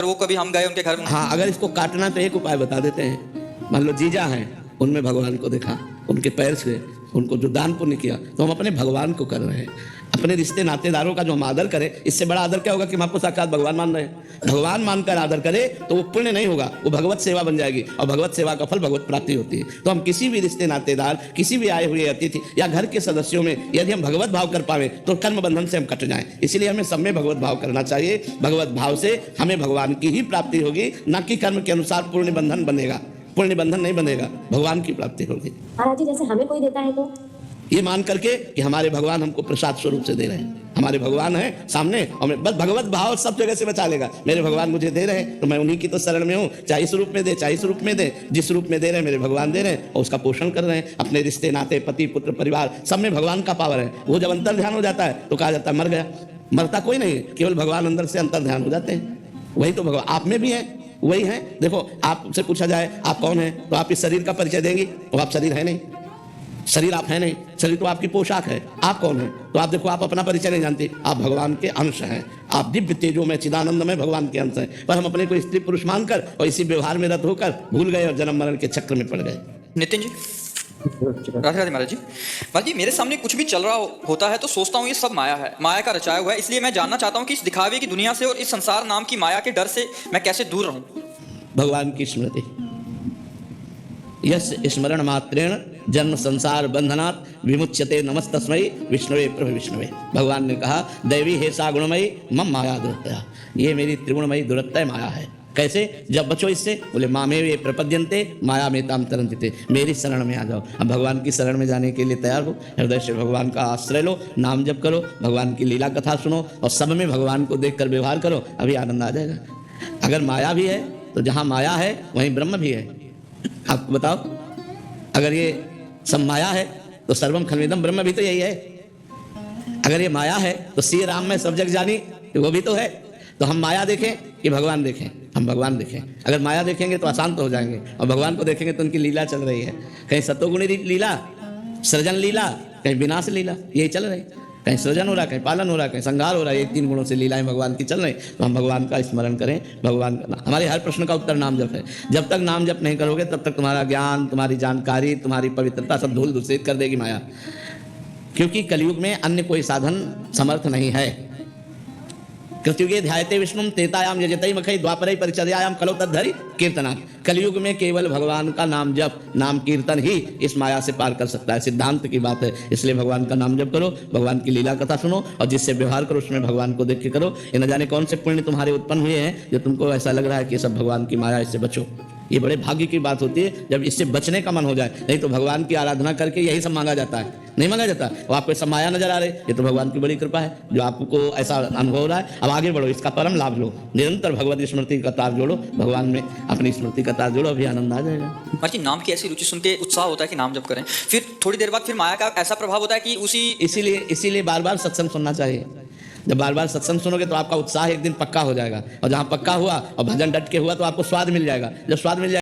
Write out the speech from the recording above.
वो कभी हम गए उनके घर में। हाँ, अगर इसको काटना तो एक उपाय बता देते हैं। मान लो जीजा हैं, उनमें भगवान को देखा, उनके पैर से उनको जो दान पुण्य किया, तो हम अपने भगवान को कर रहे हैं। अपने रिश्ते नातेदारों का जो हम आदर करें, इससे बड़ा आदर क्या होगा कि हम आपको साक्षात भगवान मान रहे हैं। भगवान मानकर आदर करें तो वो पुण्य नहीं होगा, वो भगवत सेवा बन जाएगी, और भगवत सेवा का फल भगवत प्राप्ति होती है। तो हम किसी भी रिश्ते नातेदार, किसी भी आए हुए अतिथि या घर के सदस्यों में यदि हम भगवत भाव कर पावे तो कर्म बंधन से हम कट जाएं। इसलिए हमें सब में भगवत भाव करना चाहिए। भगवत भाव से हमें भगवान की ही प्राप्ति होगी, न कि कर्म के अनुसार पुण्य बंधन बनेगा। पुण्य बंधन नहीं बनेगा, भगवान की प्राप्ति होगी। महाराज जी, जैसे हमें कोई देता है तो ये मान करके कि हमारे भगवान हमको प्रसाद स्वरूप से दे रहे हैं, हमारे भगवान हैं सामने, और बस भगवत भाव सब जगह से बचा लेगा। मेरे भगवान मुझे दे रहे हैं तो मैं उन्हीं की तो शरण में हूँ, चाहे इस रूप में दे चाहे इस रूप में दे, जिस रूप में दे रहे हैं मेरे भगवान दे रहे हैं और उसका पोषण कर रहे हैं। अपने रिश्ते नाते, पति पुत्र परिवार, सब में भगवान का पावर है। वो जब अंतर ध्यान हो जाता है तो कहा जाता है मर गया। मरता कोई नहीं है, केवल भगवान अंदर से अंतर ध्यान हो जाते हैं। वही तो भगवान आप में भी है, वही है। देखो, आपसे पूछा जाए आप कौन है तो आप इस शरीर का परिचय देंगी, तो आप शरीर है नहीं, शरीर आप है नहीं, शरीर तो आपकी पोशाक है। आप कौन है तो आप देखो, आप अपना परिचय नहीं जानते, आप भगवान के अंश हैं। आप दिव्य तेजो में, चिदानंद में भगवान के अंश हैं। पर हम अपने को स्त्री पुरुष मानकर और इसी व्यवहार में रत होकर भूल गए और जन्म मरण के चक्र में पड़ गए। नितिन जी, राधे राधे महाराज जी। महाराज जी, मेरे सामने कुछ भी चल रहा होता है तो सोचता हूँ ये सब माया है, माया का रचाया हुआ है। इसलिए मैं जानना चाहता हूँ कि इस दिखावे की दुनिया से और इस संसार नाम की माया के डर से मैं कैसे दूर रहूं। भगवान की स्मृति, यस स्मरण मात्रेण जन्म संसार बंधनात् विमुच्यते नमस्तस्मै विष्णुवे प्रभु विष्णुवे। भगवान ने कहा, दैवी हे सा गुणमयी मम माया दुरत्या, ये मेरी त्रिगुणमयी दुरत्य माया है। कैसे? जब बचो इससे, बोले मामे वे प्रपद्यन्ते माया में ताम तरन्ति, मेरी शरण में आ जाओ। अब भगवान की शरण में जाने के लिए तैयार हो, हृदय से भगवान का आश्रय लो, नाम जप करो, भगवान की लीला कथा सुनो और सब में भगवान को देखकर व्यवहार करो, अभी आनंद आ जाएगा। अगर माया भी है तो जहाँ माया है वहीं ब्रह्म भी है। आपको बताओ, अगर ये सब माया है तो सर्वम खलविदम ब्रह्म भी तो यही है। अगर ये माया है तो श्री राम में सब जग जानी, वो भी तो है। तो हम माया देखें कि भगवान देखें? हम भगवान देखें। अगर माया देखेंगे तो अशांत हो जाएंगे, और भगवान को देखेंगे तो उनकी लीला चल रही है। कहीं सतोगुणी लीला, सृजन लीला, कहीं विनाश लीला, यही चल रही। कहीं सृजन हो रहा, कहीं पालन हो रहा, कहीं संहार हो रहा है। एक तीन गुणों से लीलाएं भगवान की चल रही। तो हम भगवान का स्मरण करें, भगवान का। हमारे हर प्रश्न का उत्तर नाम जप है। जब तक नाम जप नहीं करोगे तब तक तुम्हारा ज्ञान, तुम्हारी जानकारी, तुम्हारी पवित्रता सब धूल दूषित कर देगी माया। क्योंकि कलयुग में अन्य कोई साधन समर्थ नहीं है। कृतयुगे ध्यायते विष्णुम तेतायाम यजते मखई द्वापरे परिचर्यायाम कलो तद्धरि कीर्तना। कलयुग में केवल भगवान का नाम जप, नाम कीर्तन ही इस माया से पार कर सकता है। सिद्धांत की बात है। इसलिए भगवान का नाम जप करो, भगवान की लीला कथा सुनो और जिससे व्यवहार करो उसमें भगवान को देख के करो। ये न जाने कौन से पुण्य तुम्हारे उत्पन्न हुए हैं जो तुमको ऐसा लग रहा है कि सब भगवान की माया, इससे बचो। ये बड़े भाग्य की बात होती है जब इससे बचने का मन हो जाए। नहीं तो भगवान की आराधना करके यही सब मांगा जाता है, नहीं मांगा जाता। और आपको सब माया नजर आ रही, ये तो भगवान की बड़ी कृपा है जो आपको ऐसा अनुभव हो रहा है। अब आगे बढ़ो, इसका परम लाभ लो, निरंतर भगवत स्मृति का तार जोड़ो, भगवान में अपनी स्मृति का तार जोड़ो, अभी आनंद आ जाएगा। महाराज जी, नाम की ऐसी रुचि सुन के उत्साह होता है कि नाम जप करें, फिर थोड़ी देर बाद फिर माया का ऐसा प्रभाव होता है कि इसीलिए बार बार सत्संग सुनना चाहिए। जब बार बार सत्संग सुनोगे तो आपका उत्साह एक दिन पक्का हो जाएगा, और जहाँ पक्का हुआ और भजन डट के हुआ तो आपको स्वाद मिल जाएगा। जब स्वाद मिल जाएगा